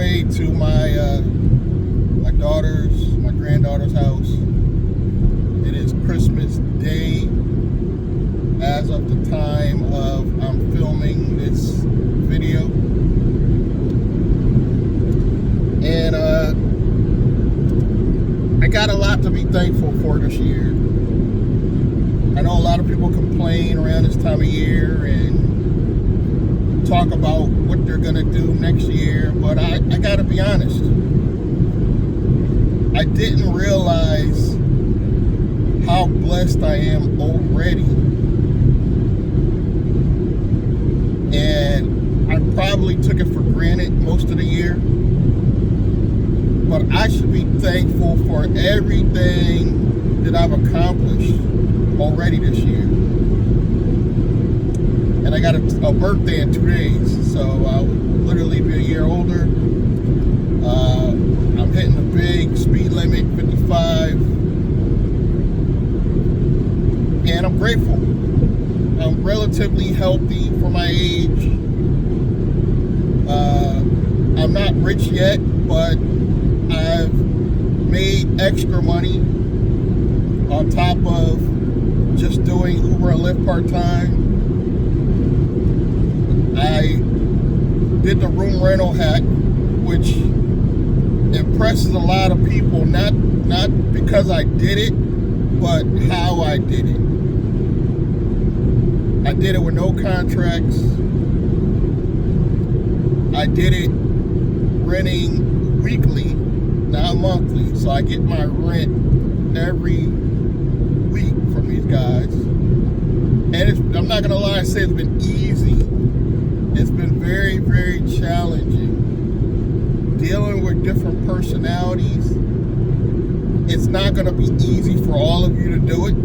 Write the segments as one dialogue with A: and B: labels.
A: way to my granddaughter's house. It is Christmas Day as of the time of I'm filming this video. And I got a lot to be thankful for this year. I know a lot of people complain around this time of year and talk about what they're gonna do next year, but I gotta be honest. I didn't realize how blessed I am already. And I probably took it for granted most of the year. But I should be thankful for everything that I've accomplished already this year. And I got a birthday in 2 days, so I'll literally be a year older. I'm hitting the big speed limit, 55. And I'm grateful. I'm relatively healthy for my age. I'm not rich yet, but I've made extra money on top of just doing Uber and Lyft part-time. I did the room rental hack, which impresses a lot of people, not because I did it, but how I did it. I did it with no contracts. I did it renting weekly, not monthly, so I get my rent every week from these guys. And I'm not gonna lie and say it's been easy. It's been very, very challenging. Dealing with different personalities. It's not gonna be easy for all of you to do it,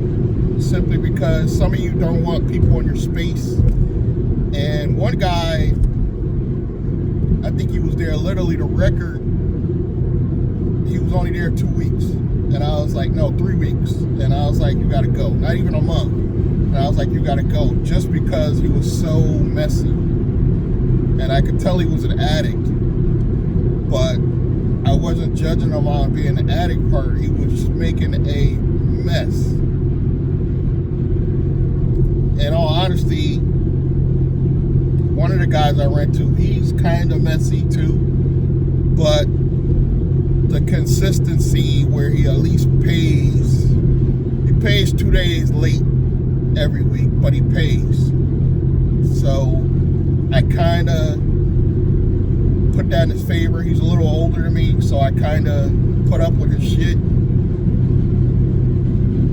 A: simply because some of you don't want people in your space. And one guy, I think he was there literally the record, he was only there 2 weeks. And I was like, no, 3 weeks. And I was like, you gotta go. Not even a month. And I was like, you gotta go. Just because he was so messy. And I could tell he was an addict. But I wasn't judging him on being the addict part. He was just making a mess. In all honesty, one of the guys I rent to, he's kind of messy too, but the consistency where he at least pays 2 days late every week, but he pays. So I kind of put that in his favor. He's a little older than me, so I kind of put up with his shit.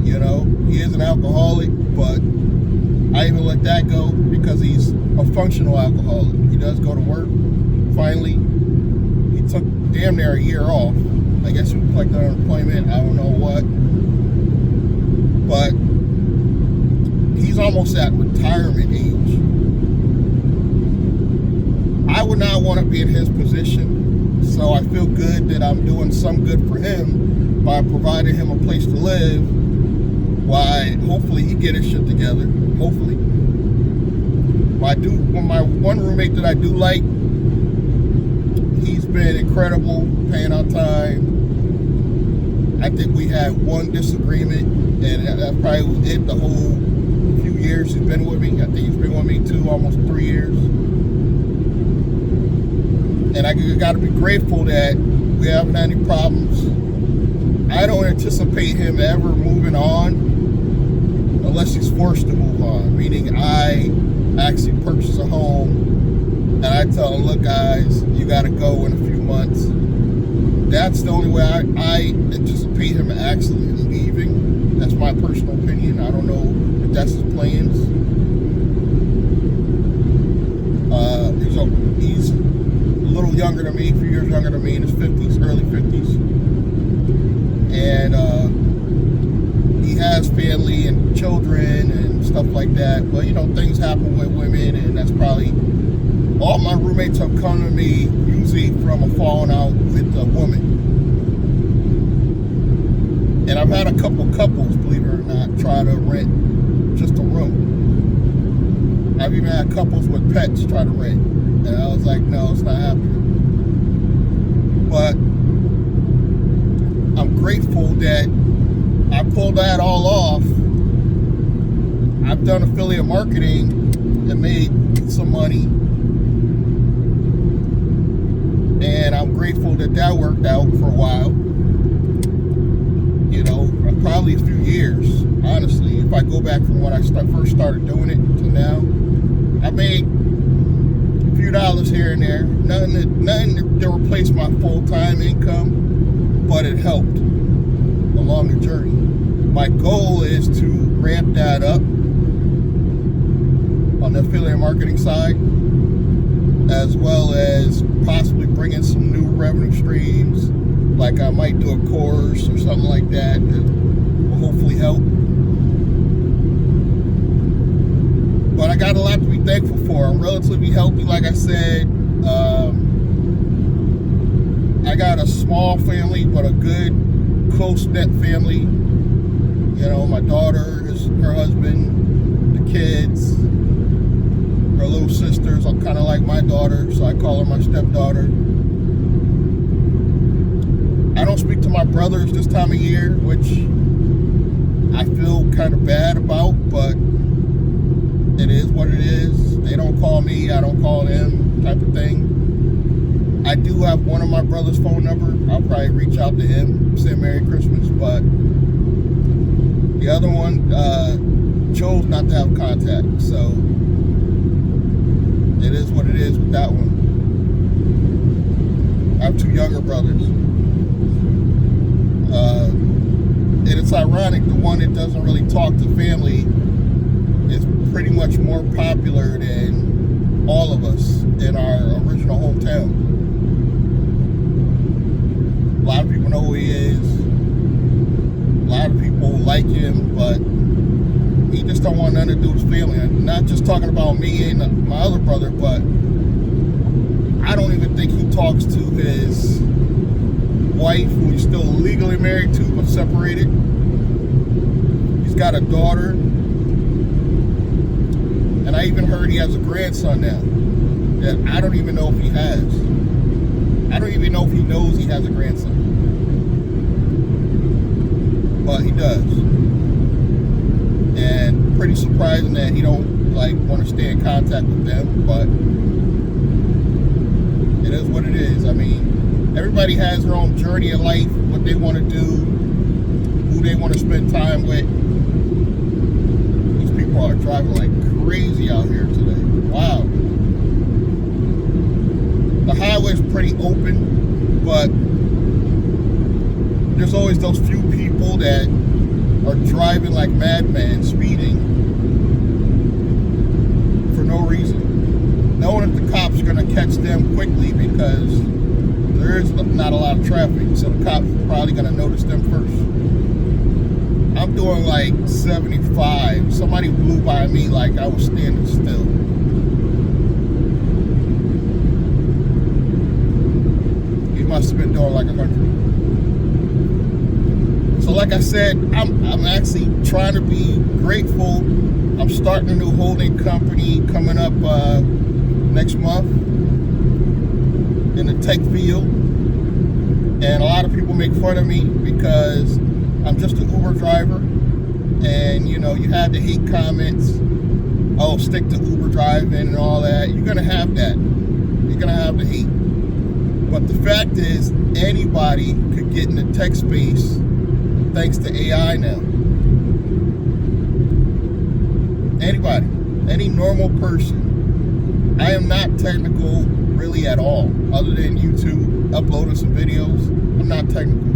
A: You know, he is an alcoholic, but I even let that go because he's a functional alcoholic. He does go to work. Finally, he took damn near a year off. I guess he collected unemployment. I don't know what. But he's almost at retirement age. I would not want to be in his position. So I feel good that I'm doing some good for him by providing him a place to live. Why, hopefully he get his shit together. Hopefully. When my one roommate that I do like, he's been incredible, paying on time. I think we had one disagreement, and that probably was it the whole few years he's been with me. I think he's been with me almost 3 years. And I gotta be grateful that we haven't had any problems. I don't anticipate him ever moving on unless he's forced to move on, meaning I actually purchase a home and I tell him, look guys, you gotta go in a few months. That's the only way I anticipate him actually leaving. That's my personal opinion. I don't know if that's his plans. He's a little younger than me, a few years younger than me, in his 50s, early 50s. And he has family and children and stuff like that. But, you know, things happen with women, and that's probably... All my roommates have come to me usually from a falling out with a woman. And I've had a couple couples, believe it or not, try to rent just a room. I've even had couples with pets try to rent. And I was like, no, it's not happening. But I'm grateful that I pulled that all off. I've done affiliate marketing and made some money. And I'm grateful that that worked out for a while. You know, probably a few years, honestly. If I go back from when I first started doing it to now, I made a few dollars here and there. Nothing to replace my full-time income, but it helped along the journey. My goal is to ramp that up on the affiliate marketing side, as well as possibly bring in some new revenue streams. Like I might do a course or something like that will hopefully help. But I got a lot to be thankful for. I'm relatively healthy, like I said. I got a small family, but a good, close-knit family. You know, my daughter, her husband, the kids, her little sisters. I'm kind of like my daughter, so I call her my stepdaughter. I don't speak to my brothers this time of year, which I feel kind of bad about, but it is what it is. They don't call me, I don't call them, type of thing. I do have one of my brother's phone number. I'll probably reach out to him, say Merry Christmas, but the other one chose not to have contact, so it is what it is with that one. I have two younger brothers. And it's ironic, the one that doesn't really talk to family is pretty much more popular than all of us in our original hometown. A lot of people know who he is. A lot of people like him, but he just don't want nothing to do with his family. I'm not just talking about me and my other brother, but I don't even think he talks to his wife, who he's still legally married to, but separated. He's got a daughter, and I even heard he has a grandson now that I don't even know if he has. I don't even know if he knows he has a grandson, but he does. And pretty surprising that he don't want to stay in contact with them, but it is what it is. I mean, everybody has their own journey in life, what they want to do, who they want to spend time with. These people are driving like crazy out here today. Wow. The highway's pretty open, but there's always those few people that are driving like madmen, speeding for no reason, knowing that the cops are going to catch them quickly because there is not a lot of traffic, so the cops are probably going to notice them first. I'm doing like 75. Somebody blew by me like I was standing still. He must have been doing like 100. So like I said, I'm actually trying to be grateful. I'm starting a new holding company coming up next month in the tech field, and a lot of people make fun of me because I'm just an Uber driver, and you know, you have the hate comments, oh, stick to Uber driving and all that. You're gonna have that. You're gonna have the hate. But the fact is, anybody could get in the tech space thanks to AI now. Anybody, any normal person. I am not technical really at all, other than YouTube, uploading some videos. I'm not technical.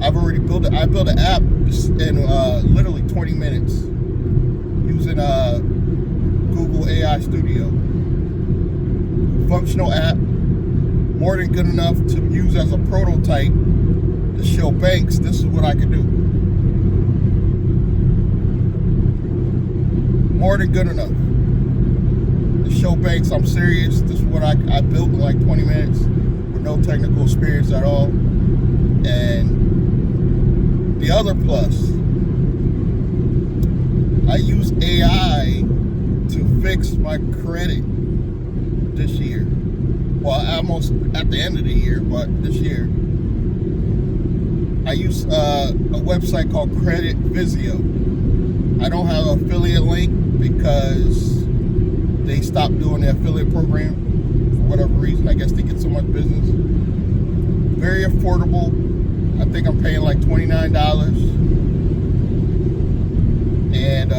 A: I've already built it. I built an app in literally 20 minutes using Google AI Studio. Functional app, more than good enough to use as a prototype to show banks this is what I can do. More than good enough to show banks I'm serious. This is what I built in like 20 minutes with no technical experience at all. And the other plus, I use AI to fix my credit this year. well, almost at the end of the year, but this year, I use a website called Credit Vizio. I don't have an affiliate link because they stopped doing the affiliate program for whatever reason. I guess they get so much business. Very affordable. I think I'm paying like $29. And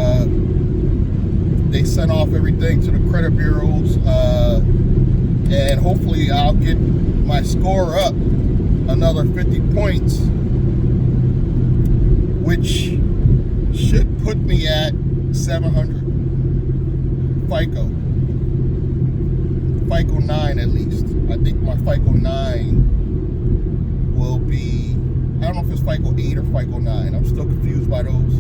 A: they send off everything to the credit bureaus. And hopefully I'll get my score up another 50 points, which should put me at 700 FICO 9 at least. I think my FICO 9 will be, I don't know if it's FICO 8 or FICO 9. I'm still confused by those.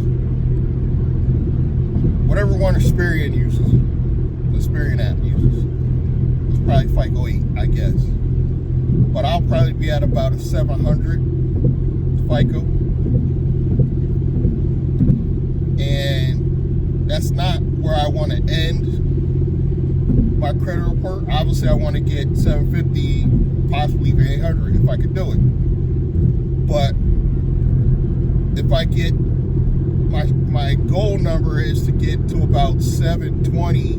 A: Whatever one Experian uses, the Experian app uses, it's probably FICO 8, I guess. But I'll probably be at about a 700 FICO. And that's not where I want to end my credit report. Obviously, I want to get 750, possibly even 800 if I could do it. But if I get, my goal number is to get to about 720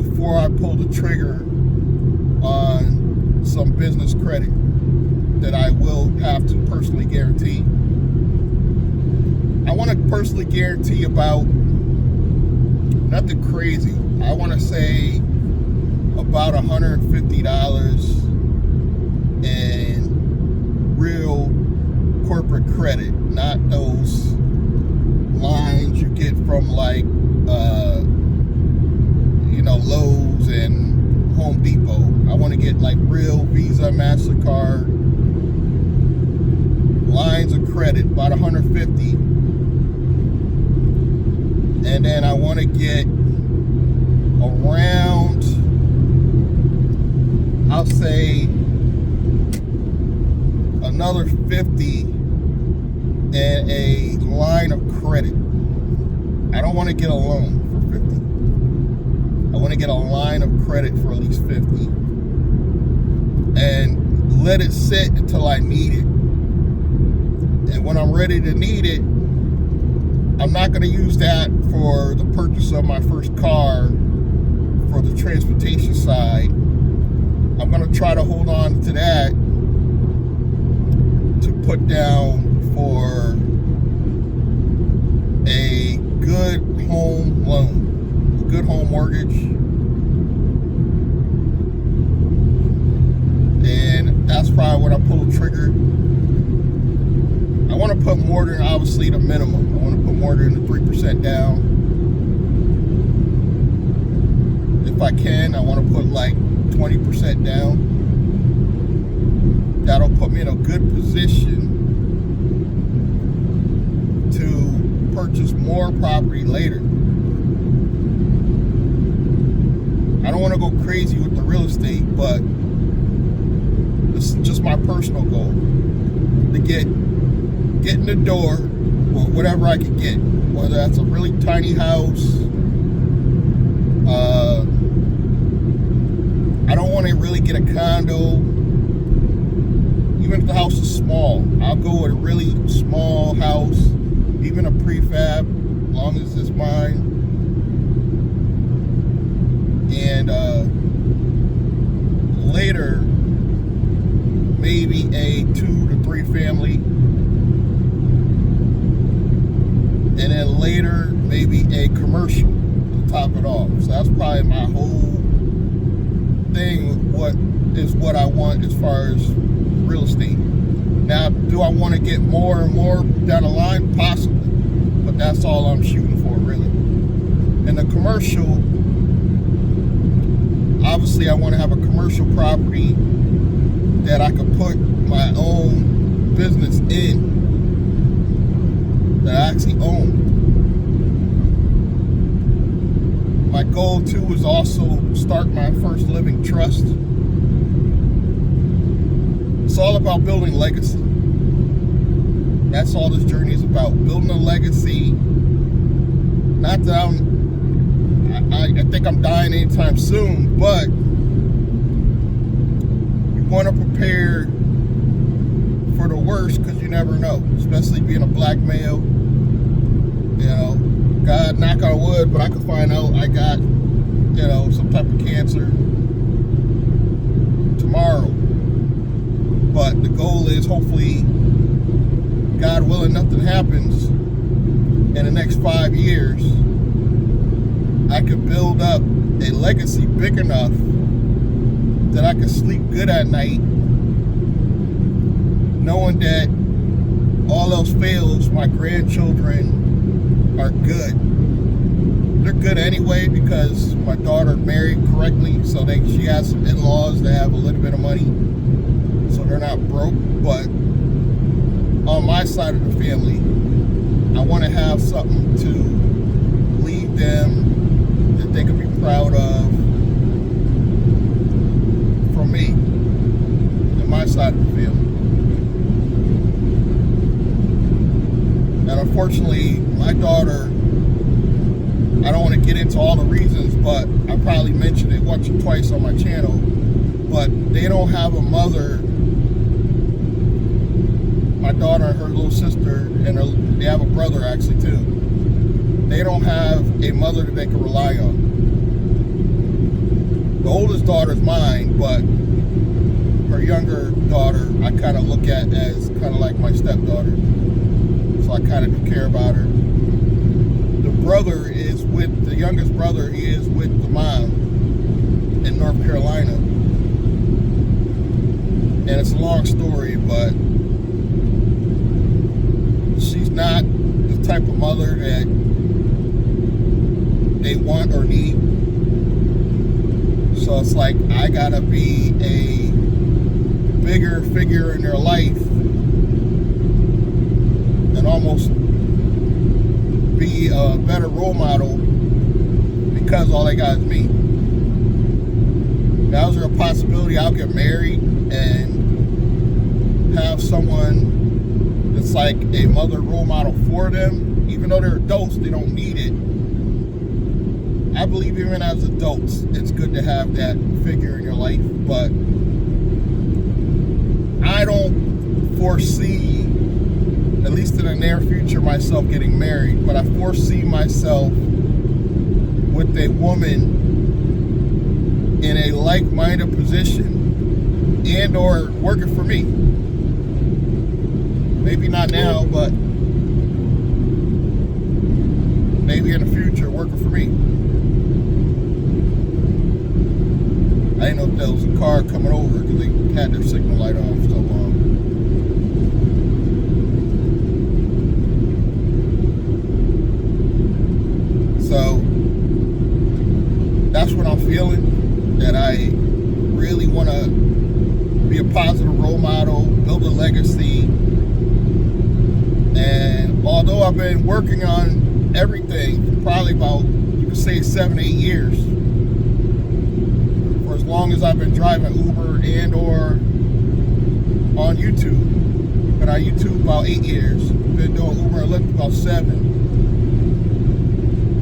A: before I pull the trigger on some business credit that I will have to personally guarantee. I want to personally guarantee about, nothing crazy, I want to say about $150 in real corporate credit, not those lines you get from like Lowe's and Home Depot. I want to get like real Visa, MasterCard lines of credit, about 150. And then I want to get around, I'll say another 50 and a line of credit. I don't want to get a loan for 50. I want to get a line of credit for at least 50 and let it sit until I need it. And when I'm ready to need it, I'm not going to use that for the purchase of my first car for the transportation side. I'm going to try to hold on to that to put down for a good home loan, a good home mortgage. And that's probably when I pull the trigger. I want to put more than obviously the minimum. I want to put more than the 3% down. If I can, I want to put like 20% down. That'll put me in a good position to purchase more property later. I don't want to go crazy with the real estate, but this is just my personal goal. To get in the door, well, whatever I can get. Whether that's a really tiny house. I don't want to really get a condo. Even if the house is small, I'll go with a really small house, even a prefab, as long as it's mine. And later, maybe a 2 to 3 family. And then later, maybe a commercial to top it off. So that's probably my whole thing. What I want as far as real estate. Now, do I want to get more and more down the line? Possibly. But that's all I'm shooting for, really. And the commercial, obviously I want to have a commercial property that I could put my own business in, that I actually own. My goal too is also start my first living trust. It's all about building legacy. That's all this journey is about. Building a legacy. Not that I think I'm dying anytime soon, but want to prepare for the worst because you never know, especially being a black male. You know, God knock on wood, but I could find out I got, you know, some type of cancer tomorrow. But the goal is, hopefully, God willing, nothing happens in the next 5 years. I could build up a legacy big enough that I could sleep good at night, knowing that all else fails, my grandchildren are good. They're good anyway because my daughter married correctly, so she has some in-laws that have a little bit of money, so they're not broke. But on my side of the family, I want to have something to leave them that they could be proud of from me and my side of the family. And unfortunately, my daughter, I don't want to get into all the reasons, but I probably mentioned it once or twice on my channel, but they don't have a mother. My daughter and her little sister, and they have a brother actually too. They don't have a mother that they can rely on. The oldest daughter's mine, but her younger daughter I kind of look at as kind of like my stepdaughter. So I kind of do care about her. The brother is with, the youngest brother, he is with the mom in North Carolina. And it's a long story, but she's not the type of mother that they want or need. So it's like I gotta be a bigger figure in their life and almost be a better role model because all they got is me. Now, is there a possibility I'll get married and have someone that's like a mother role model for them? Even though they're adults, they don't need it. I believe even as adults, it's good to have that figure in your life, but I don't foresee, at least in the near future, myself getting married, but I foresee myself with a woman in a like-minded position and or working for me. Maybe not now, but maybe in the future, working for me. I didn't know if there was a car coming over because they had their signal light off so long. So that's what I'm feeling, that I really want to be a positive role model, build a legacy. And although I've been working on everything for probably about, you could say 7-8 years, for as long as I've been driving Uber and or on YouTube. Been on YouTube about 8 years. Been doing Uber and Lyft about 7.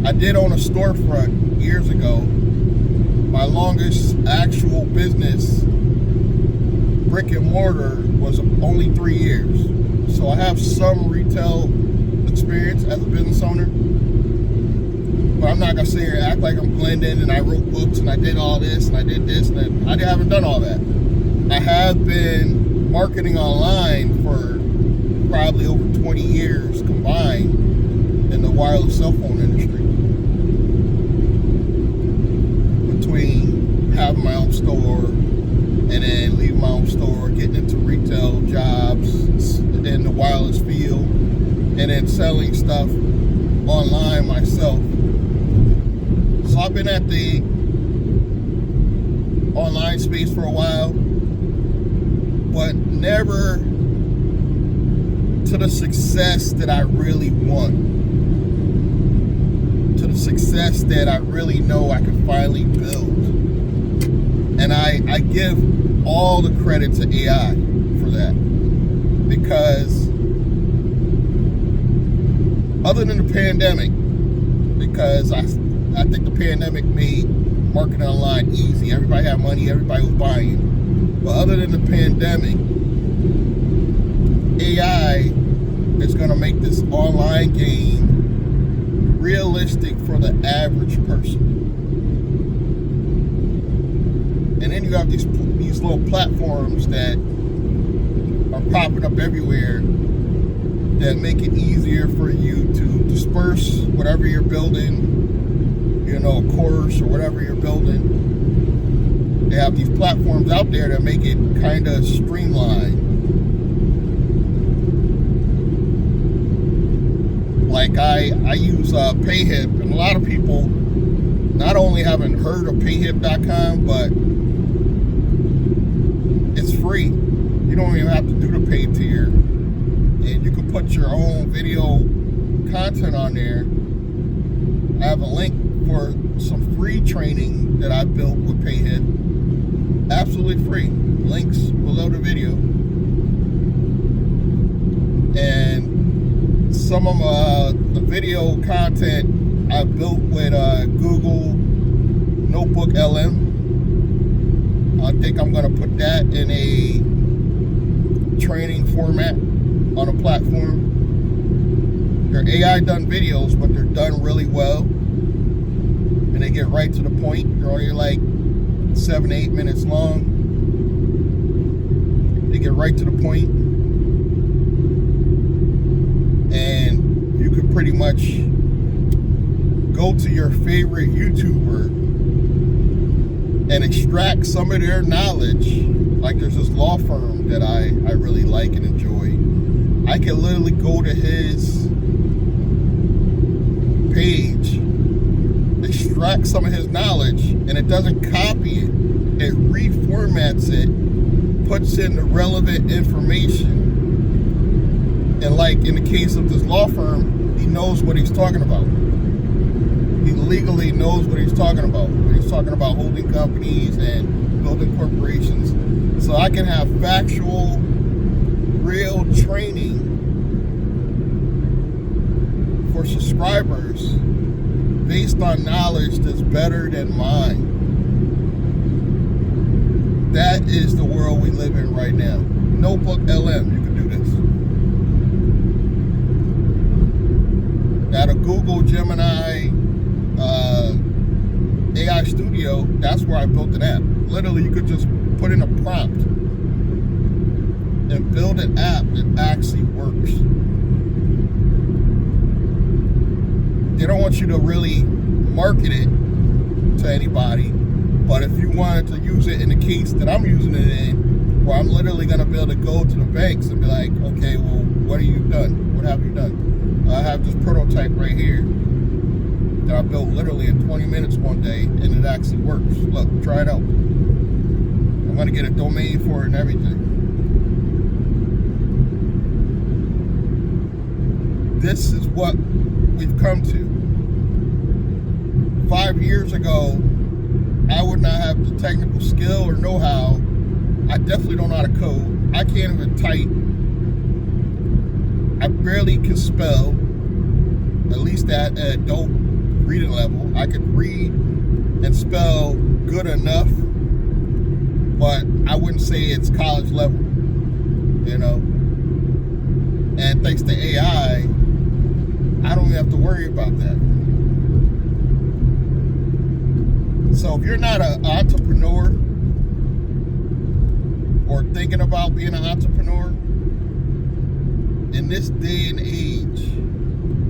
A: I did own a storefront years ago. My longest actual business, brick and mortar, was only 3 years. So I have some retail experience as a business owner. But I'm not going to sit here and act like I'm blending and I wrote books and I did all this and I did this and I haven't done all that. I have been marketing online for probably over 20 years combined in the wireless cell phone industry. Between having my own store and then leaving my own store, getting into retail jobs in the wireless field, and then selling stuff online myself. So I've been at the online space for a while, but never to the success that I really want, to the success that I really know I can finally build. And I give all the credit to AI for that, because other than the pandemic, because I think the pandemic made marketing online easy. Everybody had money, everybody was buying. But other than the pandemic, AI is going to make this online game realistic for the average person. And then you have these little platforms that are popping up everywhere that make it easier for you to disperse whatever you're building, you know, a course or whatever you're building. They have these platforms out there that make it kind of streamlined. Like I use Payhip, and a lot of people not only haven't heard of Payhip.com, but it's free. You don't even have to do the paid tier, and you can put your own video content on there. I have a link for some free training that I built with Payhip, absolutely free. Links below the video. And some of the video content I built with Google Notebook LM. I think I'm going to put that in a training format on a platform. They're AI done videos, but they're done really well. And they get right to the point. They're only like 7 to 8 minutes long. They get right to the point. And you could pretty much go to your favorite YouTuber and extract some of their knowledge. Like there's this law firm that I really like and enjoy. I can literally go to his page, extract some of his knowledge, and it doesn't copy it. It reformats it, puts in the relevant information. And like in the case of this law firm, he knows what he's talking about. He legally knows what he's talking about. When he's talking about holding companies and building corporations. So I can have factual, real training for subscribers based on knowledge that's better than mine. That is the world we live in right now. Notebook LM, you can do this. Now the Google Gemini AI Studio, that's where I built an app. Literally, you could just put in a prompt and build an app that actually works. They don't want you to really market it to anybody, but if you wanted to use it in the case that I'm using it in, where I'm literally going to be able to go to the banks and be like, okay, well, what have you done? What have you done? I have this prototype right here that I built literally in 20 minutes one day, and it actually works. Look, try it out. I'm going to get a domain for it and everything. This is what we've come to. 5 years ago, I would not have the technical skill or know-how. I definitely don't know how to code. I can't even type. I barely can spell, at least at an adult reading level. I could read and spell good enough, but I wouldn't say it's college level, you know. And thanks to AI, I don't even have to worry about that. So if you're not an entrepreneur or thinking about being an entrepreneur, in this day and age,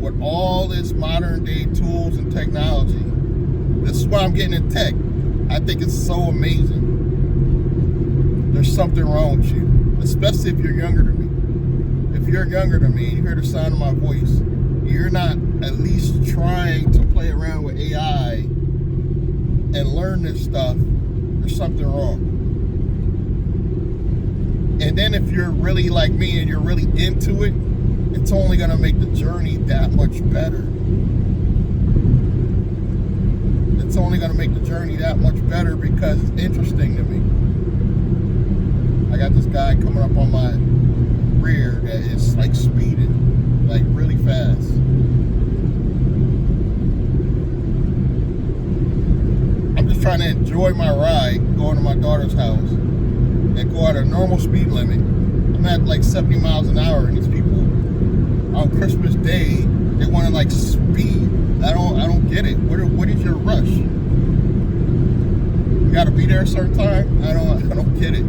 A: with all this modern day tools and technology, this is why I'm getting in tech. I think it's so amazing. There's something wrong with you, especially if you're younger than me. If you're younger than me and you hear the sound of my voice, you're not at least trying to play around with AI and learn this stuff, there's something wrong. And then if you're really like me and you're really into it, it's only going to make the journey that much better. It's only going to make the journey that much better because it's interesting to me. I got this guy coming up on my rear that is like speeding, like really fast. I'm just trying to enjoy my ride going to my daughter's house. and go at a normal speed limit. I'm at like 70 miles an hour, and these people on Christmas Day, they want to like speed. I don't get it. What is your rush? You got to be there a certain time. I don't get it.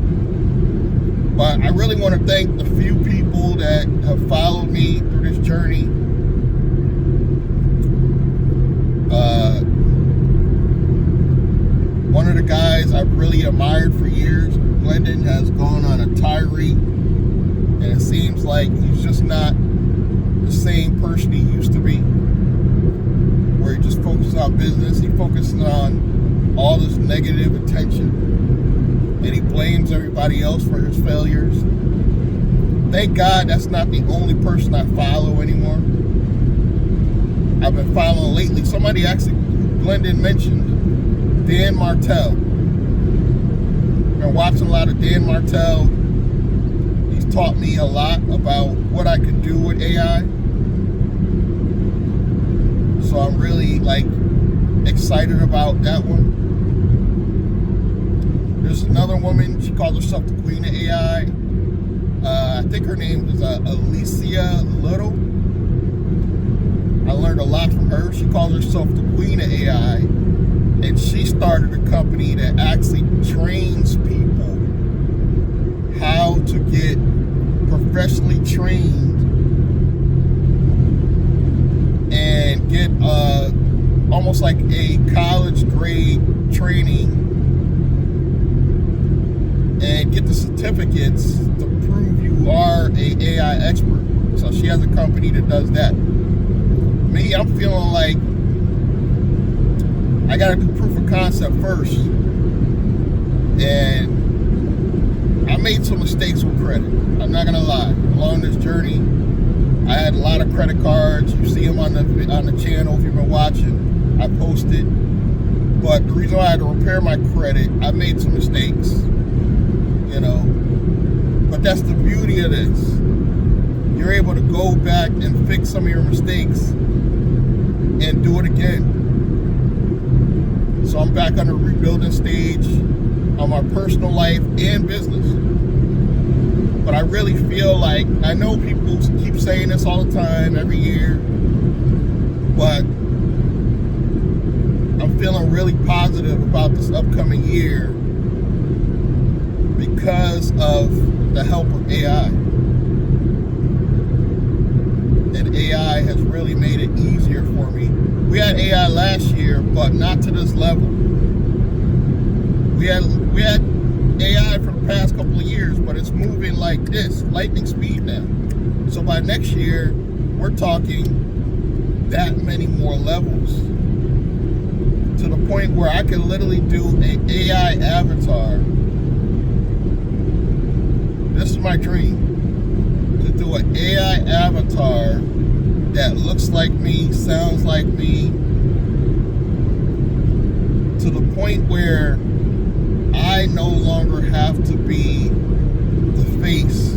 A: But I really want to thank the few people that have followed me through this journey. One of the guys I've really admired for years, Glendon, has gone on a tirade, and it seems like he's just not the same person he used to be, where he just focuses on business. He focuses on all this negative attention, and he blames everybody else for his failures. Thank God that's not the only person I follow anymore. I've been following lately. Somebody actually, Glendon mentioned Dan Martell. Been watching a lot of Dan Martell. He's taught me a lot about what I can do with AI. So I'm really like excited about that one. There's another woman, she calls herself the Queen of AI. I think her name is Alicia Little. I learned a lot from her. She calls herself the Queen of AI, and she started a company that actually trains people how to get professionally trained and get almost like a college grade training and get the certificates to prove you are a AI expert. So she has a company that does that. Me, I'm feeling like I gotta do proof of concept first. And I made some mistakes with credit. I'm not gonna lie. Along this journey, I had a lot of credit cards. You see them on the channel if you've been watching. I posted. But the reason why I had to repair my credit, I made some mistakes. You know. But that's the beauty of this. You're able to go back and fix some of your mistakes and do it again. So I'm back on the rebuilding stage on my personal life and business. But I really feel like, I know people keep saying this all the time, every year, but I'm feeling really positive about this upcoming year because of the help of AI. And AI has really made it easier for me. We had AI last year, but not to this level. We had AI for the past couple of years, but it's moving like this, lightning speed now. So by next year, we're talking that many more levels, to the point where I can literally do an AI avatar. This is my dream, to do an AI avatar that looks like me, sounds like me, to the point where I no longer have to be the face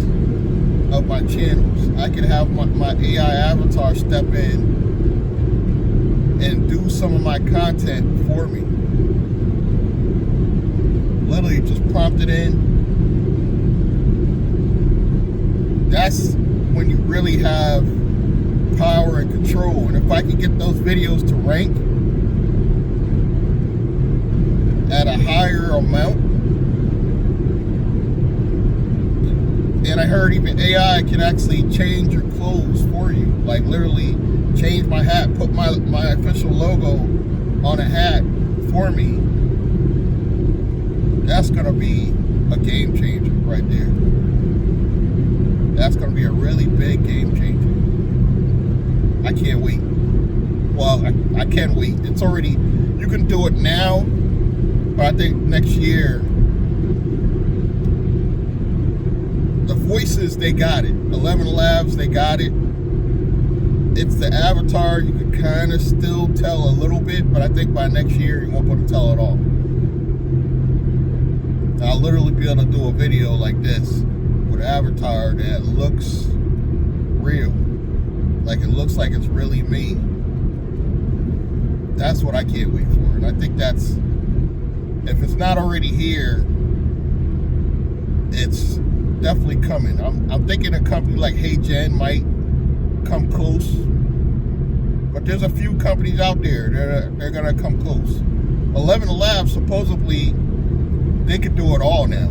A: of my channels. I can have my AI avatar step in and do some of my content for me. Literally just prompt it in. That's when you really have power and control. And if I can get those videos to rank at a higher amount, and I heard even AI can actually change your clothes for you, like literally change my hat, put my official logo on a hat for me. That's gonna be a game changer right there. That's gonna be a really big game changer. I can't wait. Well, I can wait. It's already, you can do it now, but I think next year, the voices, they got it. 11 Labs, they got it. It's the avatar, you can kind of still tell a little bit, but I think by next year, you won't be able to tell at all. I'll literally be able to do a video like this with an avatar that looks real. Like it looks like it's really me. That's what I can't wait for. And I think that's, if it's not already here, it's definitely coming. I'm thinking a company like HeyGen might come close, but there's a few companies out there that they're gonna come close. 11 Labs, supposedly they could do it all now.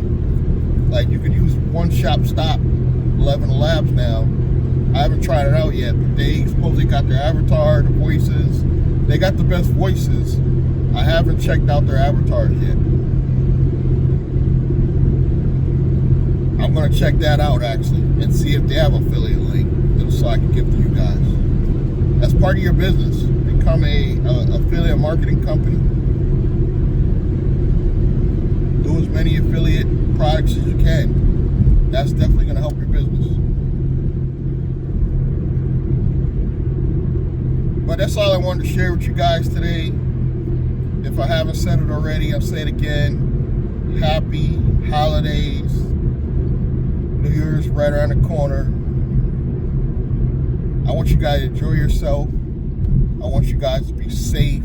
A: Like, you could use one shop stop 11 Labs now. I haven't tried it out yet, but they supposedly got their avatar, the voices. They got the best voices. I haven't checked out their avatars yet. I'm gonna check that out actually and see if they have an affiliate link so I can give to you guys. As part of your business, become a affiliate marketing company. Do as many affiliate products as you can. That's definitely gonna help your business. But that's all I wanted to share with you guys today. If I haven't said it already, I'll say it again. Happy holidays. New Year's right around the corner. I want you guys to enjoy yourself. I want you guys to be safe.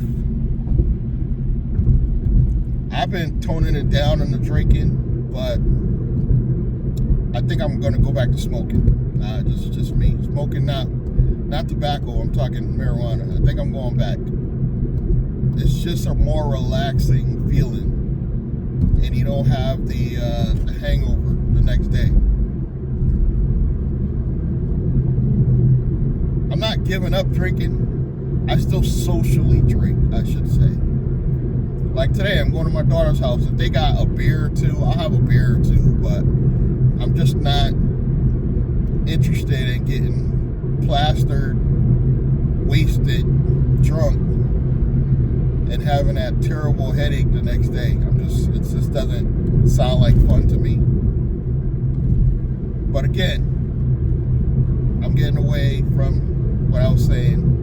A: I've been toning it down on the drinking, but I think I'm gonna go back to smoking. Just me. Smoking, not tobacco, I'm talking marijuana. I think I'm going back. It's just a more relaxing feeling, and you don't have the hangover the next day. I'm not giving up drinking. I still socially drink, I should say. Like today, I'm going to my daughter's house. If they got a beer or two, I'll have a beer or two, but I'm just not interested in getting plastered, wasted, drunk, and having that terrible headache the next day. It just doesn't sound like fun to me. But again, I'm getting away from what I was saying.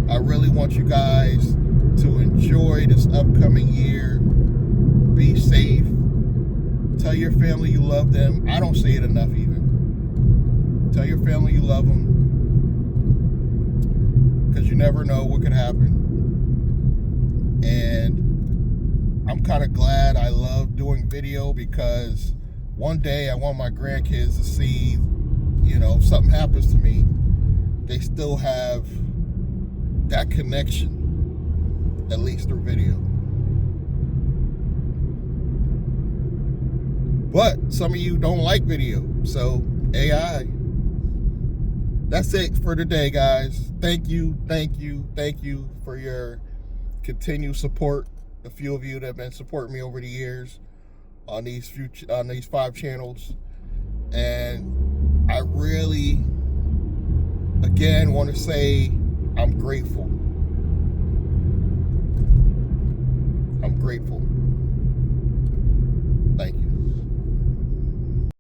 A: I really want you guys to enjoy this upcoming year. Be safe. Tell your family you love them. I don't say it enough even. Tell your family you love them, because you never know what could happen. And I'm kind of glad I love doing video, because one day I want my grandkids to see, if something happens to me, they still have that connection, at least through video. But some of you don't like video, so AI. That's it for today, guys. Thank you for your continued support. A few of you that have been supporting me over the years on these 5 channels, and I really, again, want to say I'm grateful. I'm grateful.